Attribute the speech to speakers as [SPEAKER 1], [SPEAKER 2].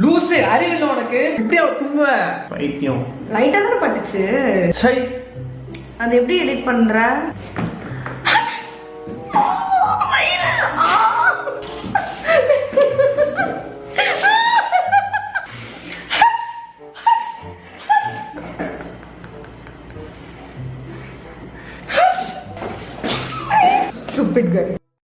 [SPEAKER 1] லூசு, அறிவில்லை உனக்கு? இப்படியா தும்ப பைத்தியம்.
[SPEAKER 2] லைட்டா தானே பட்டுச்சு.
[SPEAKER 1] சரி,
[SPEAKER 2] அது எப்படி எடிட் பண்ற? Stupid guy.